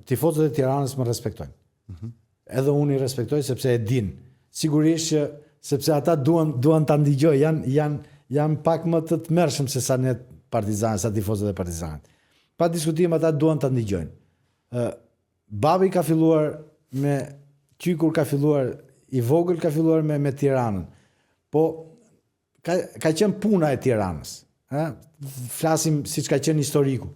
tifozët e Tiranës më respektojnë. Edhe unë i respektoj sepse e din. Sigurisht që sepse ata duan ta ndigjojnë, janë pak më të tmerrshëm se sa ne Partizani, sa tifozët e Partizanit. Pa diskutim ata duan ta ndigjojnë. Babi ka filluar me Qykur, ka filluar i vogël, ka filluar me Tiranën. Po ka qenë puna e Tiranës. Flasim siç ka qenë historiku.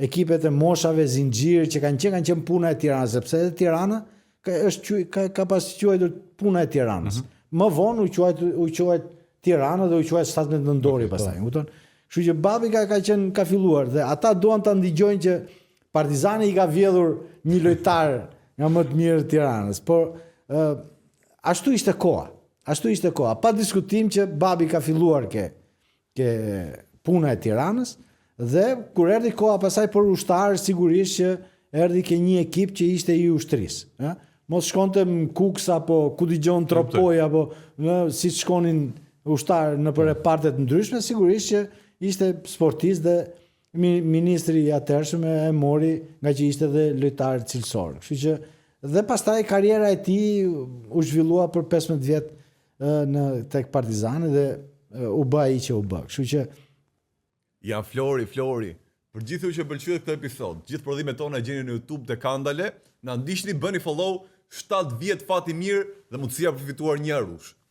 Ekipet e moshave, zinxhir që kanë qenë puna e Tiranës, sepse edhe Tirana ka pas quajtur puna e Tiranës. Më vonë u quajt Tirana dhe u quajt 17 nëntori pastaj, kupton? Kështu që babi ka filluar dhe ata duan ta ndigjojnë që Partizani i ka vjedhur një lojtar nga më të mirë të Tiranës, por ashtu ishte koha. Pa diskutim që babi ka filluar ke puna e Tiranës dhe kur erdhi koha pasaj për ushtar, sigurisht që erdhi ke një ekip që ishte i ushtrisë. Mos shkonte në Kuks apo ku digjon Tropoj apo si shkonin ushtar në për repartet ndryshme, sigurisht që ishte sportist dhe ministri i atërshëm e mori nga që ishte dhe lojtar cilësor. Kështu që dhe pastaj karriera e tij u zhvillua për 15 vjet tek Partizani dhe u bë ai që u bë. Kështu që ja Flori, për gjithë ju që pëlqyet këtë episod, gjithë prodhimet tona e gjeni në YouTube te Kandale, na ndiqni, bëni follow, 7 vjet fati mirë dhe mundësia për fituar një arush.